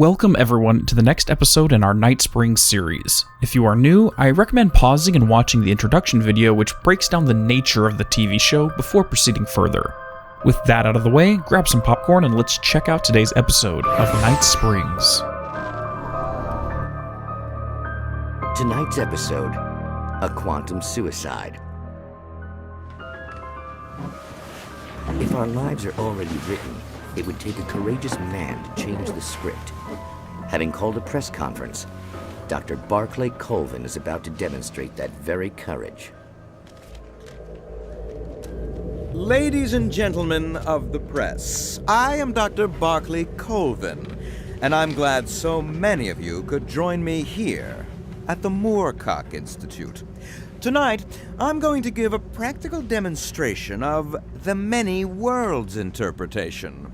Welcome everyone to the next episode in our Night Springs series. If you are new, I recommend pausing and watching the introduction video which breaks down the nature of the TV show before proceeding further. With that out of the way, grab some popcorn and let's check out today's episode of Night Springs. Tonight's episode, a quantum suicide. If our lives are already written, it would take a courageous man to change the script. Having called a press conference, Dr. Barclay Colvin is about to demonstrate that very courage. Ladies and gentlemen of the press, I am Dr. Barclay Colvin, and I'm glad so many of you could join me here at the Moorcock Institute. Tonight, I'm going to give a practical demonstration of the many worlds interpretation.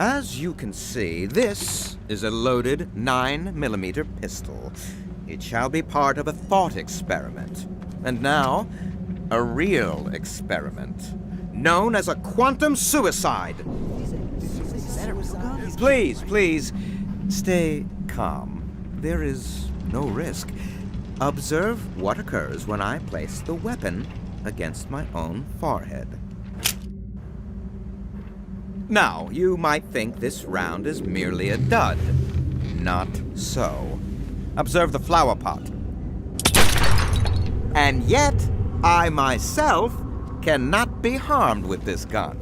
As you can see, this is a loaded 9mm pistol. It shall be part of a thought experiment. And now, a real experiment, known as a quantum suicide. Please, stay calm. There is no risk. Observe what occurs when I place the weapon against my own forehead. Now, you might think this round is merely a dud. Not so. Observe the flower pot. And yet, I myself cannot be harmed with this gun.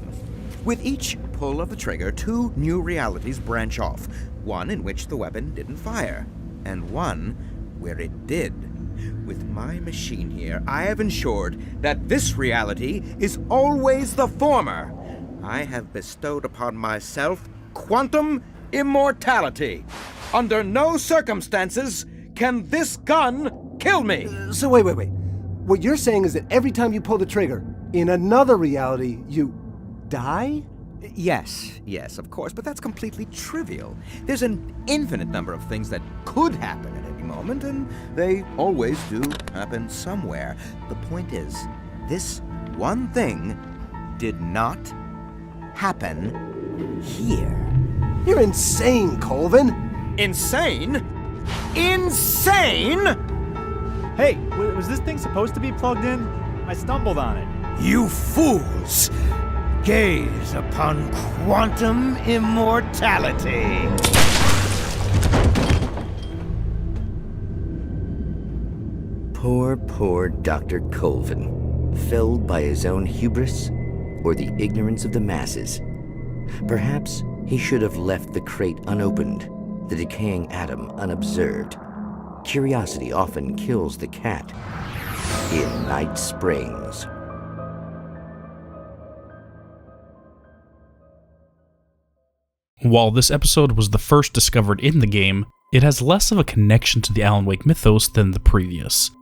With each pull of the trigger, two new realities branch off. One in which the weapon didn't fire, and one where it did. With my machine here, I have ensured that this reality is always the former. I have bestowed upon myself quantum immortality. Under no circumstances can this gun kill me. So wait. What you're saying is that every time you pull the trigger, in another reality, you die? Yes, of course, but that's completely trivial. There's an infinite number of things that could happen at any moment, and they always do happen somewhere. The point is, this one thing did not happen here. You're insane, Colvin. Insane? Insane? Hey, was this thing supposed to be plugged in? I stumbled on it. You fools! Gaze upon quantum immortality. Poor Dr. Colvin, felled by his own hubris or the ignorance of the masses. Perhaps he should have left the crate unopened, the decaying atom unobserved. Curiosity often kills the cat in Night Springs. While this episode was the first discovered in the game, it has less of a connection to the Alan Wake mythos than the previous.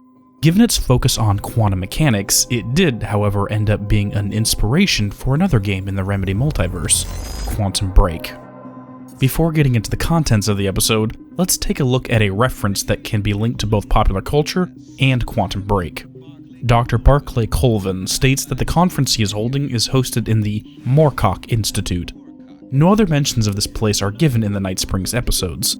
Given its focus on quantum mechanics, it did, however, end up being an inspiration for another game in the Remedy multiverse, Quantum Break. Before getting into the contents of the episode, let's take a look at a reference that can be linked to both popular culture and Quantum Break. Dr. Barclay Colvin states that the conference he is holding is hosted in the Moorcock Institute. No other mentions of this place are given in the Night Springs episodes.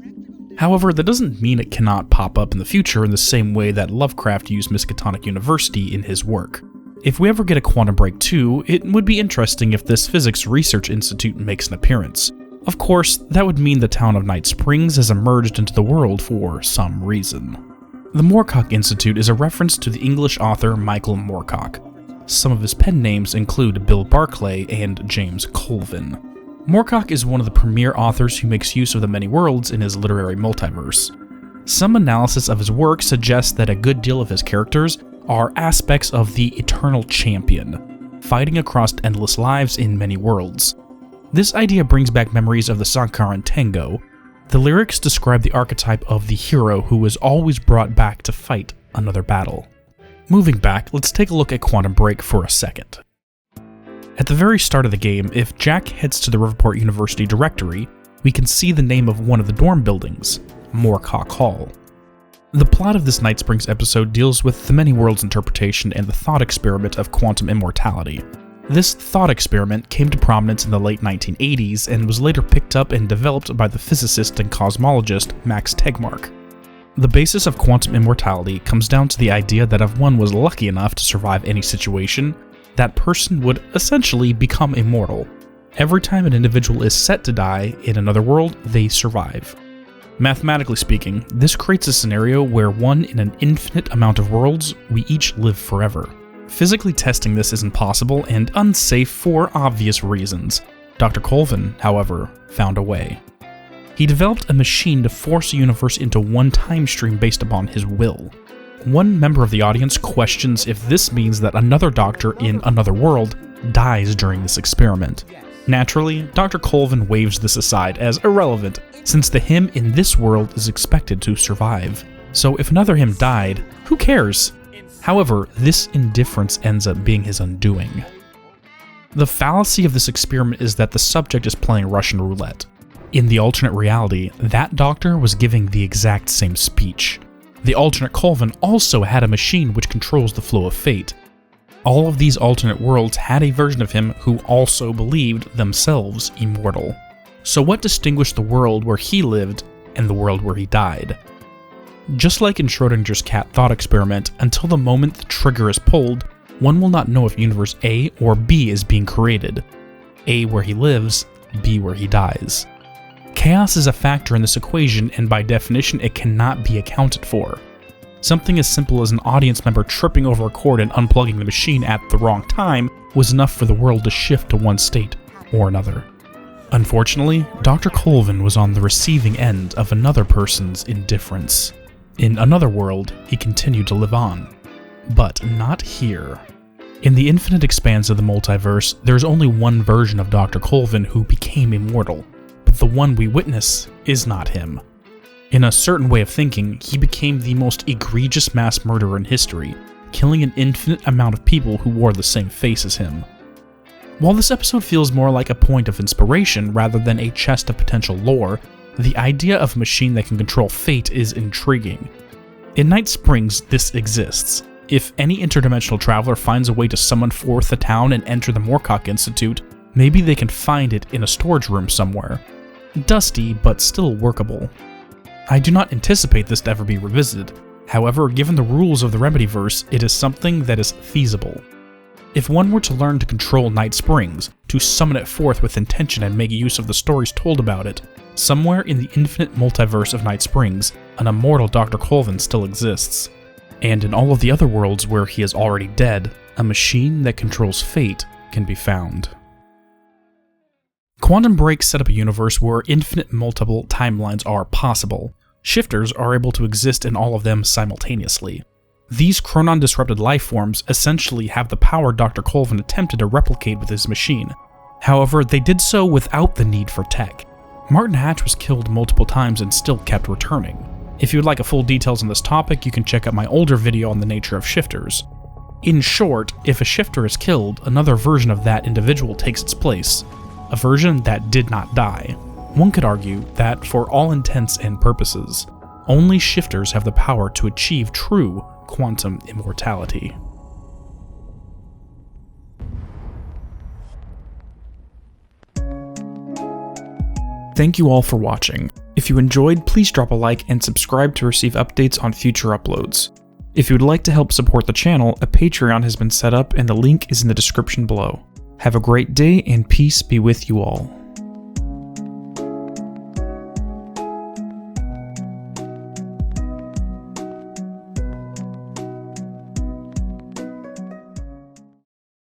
However, that doesn't mean it cannot pop up in the future in the same way that Lovecraft used Miskatonic University in his work. If we ever get a Quantum Break 2, it would be interesting if this Physics Research Institute makes an appearance. Of course, that would mean the town of Night Springs has emerged into the world for some reason. The Moorcock Institute is a reference to the English author Michael Moorcock. Some of his pen names include Bill Barclay and James Colvin. Moorcock is one of the premier authors who makes use of the many worlds in his literary multiverse. Some analysis of his work suggests that a good deal of his characters are aspects of the Eternal Champion, fighting across endless lives in many worlds. This idea brings back memories of the Sankaran Tango. The lyrics describe the archetype of the hero who is always brought back to fight another battle. Moving back, let's take a look at Quantum Break for a second. At the very start of the game, if Jack heads to the Riverport University directory, we can see the name of one of the dorm buildings, Moorcock Hall. The plot of this Night Springs episode deals with the many worlds interpretation and the thought experiment of quantum immortality. This thought experiment came to prominence in the late 1980s and was later picked up and developed by the physicist and cosmologist Max Tegmark. The basis of quantum immortality comes down to the idea that if one was lucky enough to survive any situation, that person would essentially become immortal. Every time an individual is set to die in another world, they survive. Mathematically speaking, this creates a scenario where one in an infinite amount of worlds, we each live forever. Physically testing this isn't possible and unsafe for obvious reasons. Dr. Colvin, however, found a way. He developed a machine to force a universe into one time stream based upon his will. One member of the audience questions if this means that another doctor in another world dies during this experiment. Naturally, Dr. Colvin waves this aside as irrelevant, since the him in this world is expected to survive. So if another him died, who cares? However, this indifference ends up being his undoing. The fallacy of this experiment is that the subject is playing Russian roulette. In the alternate reality, that doctor was giving the exact same speech. The alternate Colvin also had a machine which controls the flow of fate. All of these alternate worlds had a version of him who also believed themselves immortal. So what distinguished the world where he lived and the world where he died? Just like in Schrödinger's cat thought experiment, until the moment the trigger is pulled, one will not know if universe A or B is being created. A where he lives, B where he dies. Chaos is a factor in this equation, and by definition it cannot be accounted for. Something as simple as an audience member tripping over a cord and unplugging the machine at the wrong time was enough for the world to shift to one state or another. Unfortunately, Dr. Colvin was on the receiving end of another person's indifference. In another world, he continued to live on. But not here. In the infinite expanse of the multiverse, there's only one version of Dr. Colvin who became immortal, but the one we witness is not him. In a certain way of thinking, he became the most egregious mass murderer in history, killing an infinite amount of people who wore the same face as him. While this episode feels more like a point of inspiration rather than a chest of potential lore, the idea of a machine that can control fate is intriguing. In Night Springs, this exists. If any interdimensional traveler finds a way to summon forth the town and enter the Moorcock Institute, maybe they can find it in a storage room somewhere. Dusty, but still workable. I do not anticipate this to ever be revisited. However, given the rules of the Remedyverse, it is something that is feasible. If one were to learn to control Night Springs, to summon it forth with intention and make use of the stories told about it, somewhere in the infinite multiverse of Night Springs, an immortal Dr. Colvin still exists. And in all of the other worlds where he is already dead, a machine that controls fate can be found. Quantum Break set up a universe where infinite multiple timelines are possible. Shifters are able to exist in all of them simultaneously. These chronon-disrupted lifeforms essentially have the power Dr. Colvin attempted to replicate with his machine. However, they did so without the need for tech. Martin Hatch was killed multiple times and still kept returning. If you would like a full details on this topic, you can check out my older video on the nature of shifters. In short, if a shifter is killed, another version of that individual takes its place. A version that did not die. One could argue that, for all intents and purposes, only shifters have the power to achieve true quantum immortality. Thank you all for watching. If you enjoyed, please drop a like and subscribe to receive updates on future uploads. If you would like to help support the channel, a Patreon has been set up and the link is in the description below. Have a great day and peace be with you all.